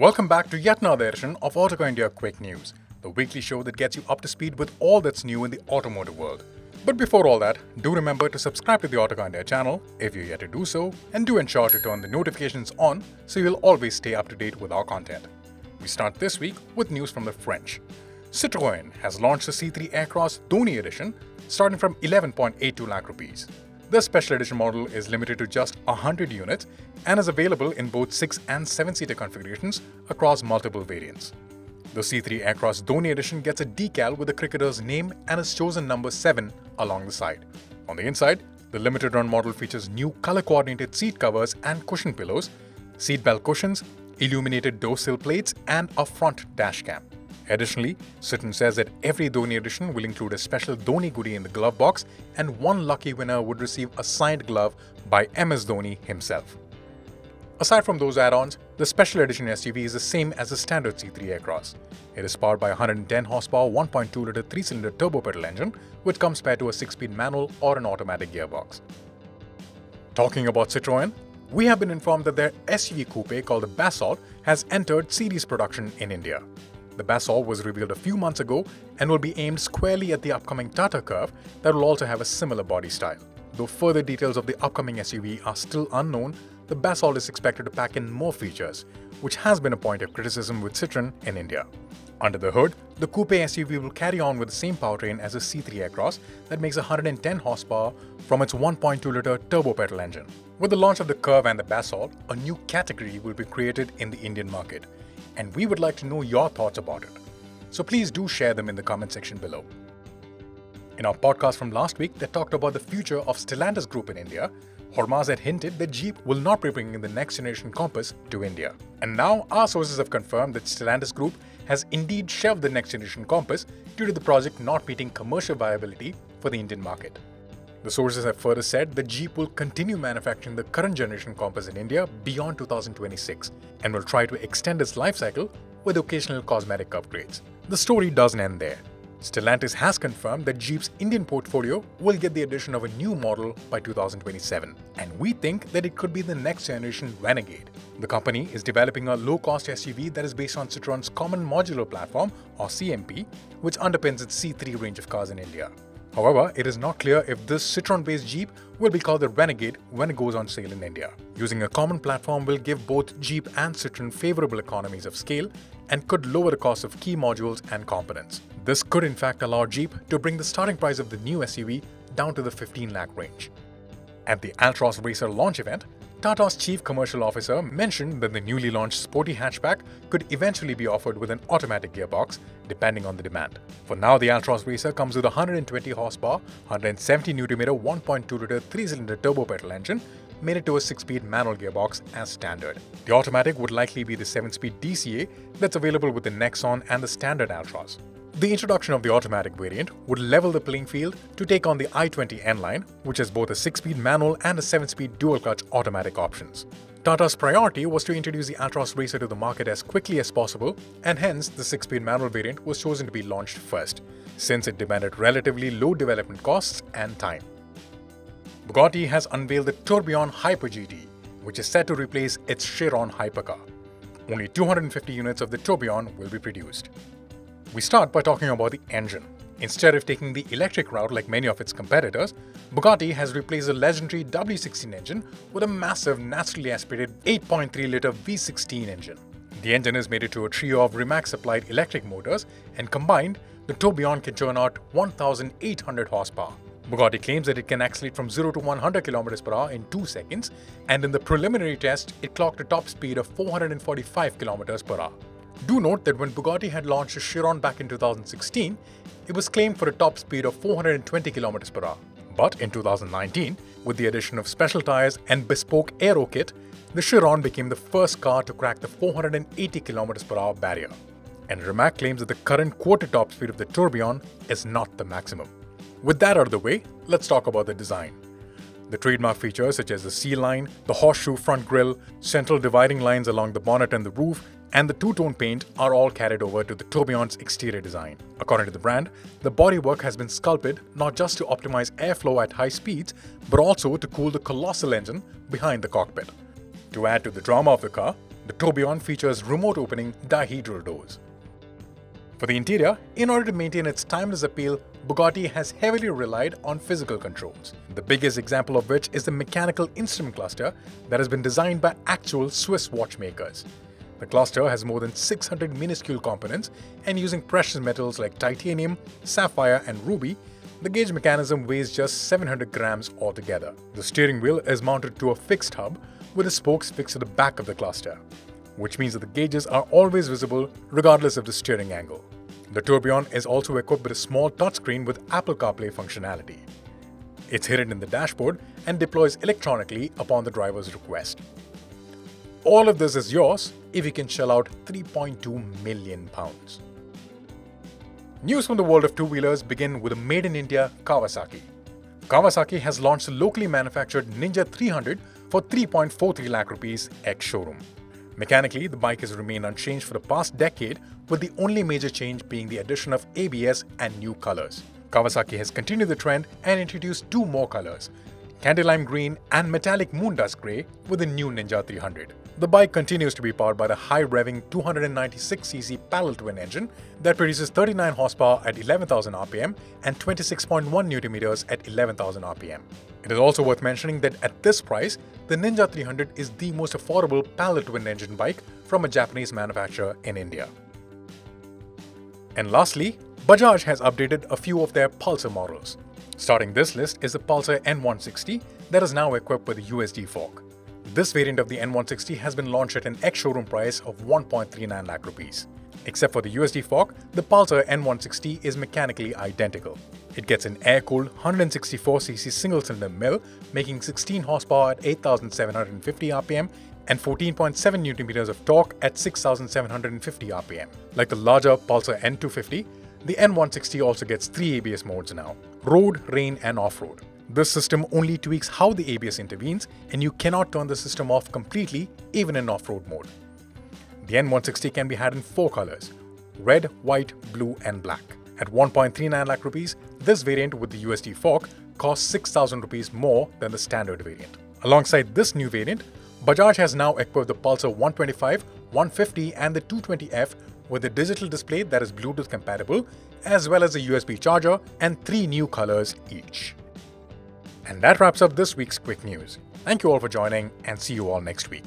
Welcome back to yet another edition of Autocar India Quick News, the weekly show that gets you up to speed with all that's new in the automotive world. But before all that, do remember to subscribe to the Autocar India channel if you're yet to do so, and do ensure to turn the notifications on so you'll always stay up to date with our content. We start this week with news from the French. Citroen has launched the C3 Aircross Dhoni edition starting from 11.82 lakh rupees. The special edition model is limited to just 100 units and is available in both 6 and 7-seater configurations across multiple variants. The C3 Aircross Dhoni edition gets a decal with the cricketer's name and his chosen number 7 along the side. On the inside, the limited run model features new color-coordinated seat covers and cushion pillows, seatbelt cushions, illuminated door sill plates, and a front dash cam. Additionally, Citroen says that every Dhoni edition will include a special Dhoni goodie in the glove box, and one lucky winner would receive a signed glove by MS Dhoni himself. Aside from those add-ons, the special edition SUV is the same as the standard C3 Aircross. It is powered by a 110 horsepower 1.2-litre 3-cylinder turbo petrol engine, which comes paired to a 6-speed manual or an automatic gearbox. Talking about Citroen, we have been informed that their SUV coupe called the Basalt has entered series production in India. The Basalt was revealed a few months ago and will be aimed squarely at the upcoming Tata Curve that will also have a similar body style. Though further details of the upcoming SUV are still unknown, the Basalt is expected to pack in more features, which has been a point of criticism with Citroen in India. Under the hood, the coupe SUV will carry on with the same powertrain as the C3 Aircross that makes 110 horsepower from its 1.2-litre turbo petrol engine. With the launch of the Curve and the Basalt, a new category will be created in the Indian market, and we would like to know your thoughts about it. So please do share them in the comment section below. In our podcast from last week that talked about the future of Stellantis Group in India, Hormaz had hinted that Jeep will not be bringing the next generation Compass to India. And now our sources have confirmed that Stellantis Group has indeed shelved the next generation Compass due to the project not meeting commercial viability for the Indian market. The sources have further said that Jeep will continue manufacturing the current generation Compass in India beyond 2026 and will try to extend its life cycle with occasional cosmetic upgrades. The story doesn't end there. Stellantis has confirmed that Jeep's Indian portfolio will get the addition of a new model by 2027, and we think that it could be the next generation Renegade. The company is developing a low-cost SUV that is based on Citroen's Common Modular Platform, or CMP, which underpins its C3 range of cars in India. However, it is not clear if this Citroen-based Jeep will be called the Renegade when it goes on sale in India. Using a common platform will give both Jeep and Citroen favorable economies of scale and could lower the cost of key modules and components. This could in fact allow Jeep to bring the starting price of the new SUV down to the 15 lakh range. At the Altroz Racer launch event, Tata's chief commercial officer mentioned that the newly launched sporty hatchback could eventually be offered with an automatic gearbox, depending on the demand. For now, the Altroz Racer comes with a 120 horsepower, 170 Nm 1.2-litre 3-cylinder turbo petrol engine mated to a 6-speed manual gearbox as standard. The automatic would likely be the 7-speed DCA that's available with the Nexon and the standard Altroz. The introduction of the automatic variant would level the playing field to take on the i20 N-Line, which has both a 6-speed manual and a 7-speed dual-clutch automatic options. Tata's priority was to introduce the Altroz Racer to the market as quickly as possible, and hence the 6-speed manual variant was chosen to be launched first, since it demanded relatively low development costs and time. Bugatti has unveiled the Tourbillon Hyper GT, which is set to replace its Chiron hypercar. Only 250 units of the Tourbillon will be produced. We start by talking about the engine. Instead of taking the electric route like many of its competitors, Bugatti has replaced the legendary W16 engine with a massive naturally aspirated 8.3-litre V16 engine. The engine is mated to a trio of Rimac-supplied electric motors, and combined, the Tourbillon can churn out 1,800 horsepower. Bugatti claims that it can accelerate from 0 to 100 km/h in 2 seconds, and in the preliminary test, it clocked a top speed of 445 km/h. Do note that when Bugatti had launched the Chiron back in 2016, it was claimed for a top speed of 420 km/h. But in 2019, with the addition of special tires and bespoke aero kit, the Chiron became the first car to crack the 480 km/h barrier. And Rimac claims that the current quoted top speed of the Tourbillon is not the maximum. With that out of the way, let's talk about the design. The trademark features such as the C-line, the horseshoe front grille, central dividing lines along the bonnet and the roof, and the two-tone paint are all carried over to the Tourbillon's exterior design. According to the brand, the bodywork has been sculpted not just to optimize airflow at high speeds, but also to cool the colossal engine behind the cockpit. To add to the drama of the car, The Tourbillon features remote opening dihedral doors. For the interior, in order to maintain its timeless appeal, Bugatti has heavily relied on physical controls. The biggest example of which is the mechanical instrument cluster that has been designed by actual Swiss watchmakers. The cluster has more than 600 minuscule components, and using precious metals like titanium, sapphire and ruby, the gauge mechanism weighs just 700 grams altogether. The steering wheel is mounted to a fixed hub with the spokes fixed to the back of the cluster, which means that the gauges are always visible regardless of the steering angle. The Tourbillon is also equipped with a small touchscreen with Apple CarPlay functionality. It's hidden in the dashboard and deploys electronically upon the driver's request. All of this is yours if you can shell out £3.2 million. News from the world of two-wheelers begin with a made in India Kawasaki. Kawasaki has launched a locally manufactured Ninja 300 for 3.43 lakh rupees ex-showroom. Mechanically, the bike has remained unchanged for the past decade, with the only major change being the addition of ABS and new colors. Kawasaki has continued the trend and introduced two more colors, candy lime green and metallic moondust grey with the new Ninja 300. The bike continues to be powered by the high-revving 296cc parallel twin engine that produces 39 horsepower at 11,000 rpm and 26.1 Nm at 11,000 rpm. It is also worth mentioning that at this price, the Ninja 300 is the most affordable parallel twin engine bike from a Japanese manufacturer in India. And lastly, Bajaj has updated a few of their Pulsar models. Starting this list is the Pulsar N160 that is now equipped with a USD fork. This variant of the N160 has been launched at an ex-showroom price of 1.39 lakh rupees. Except for the USD fork, the Pulsar N160 is mechanically identical. It gets an air-cooled 164cc single-cylinder mill, making 16 horsepower at 8,750 rpm and 14.7 Nm of torque at 6,750 rpm. Like the larger Pulsar N250, the N160 also gets 3 ABS modes now: road, rain and off-road. This system only tweaks how the ABS intervenes, and you cannot turn the system off completely even in off-road mode. The N160 can be had in 4 colors: red, white, blue and black. At 1.39 lakh rupees, this variant with the USD fork costs 6,000 rupees more than the standard variant. Alongside this new variant, Bajaj has now equipped the Pulsar 125, 150 and the 220F with a digital display that is Bluetooth compatible, as well as a USB charger and 3 new colors each. And that wraps up this week's quick news. Thank you all for joining, and see you all next week.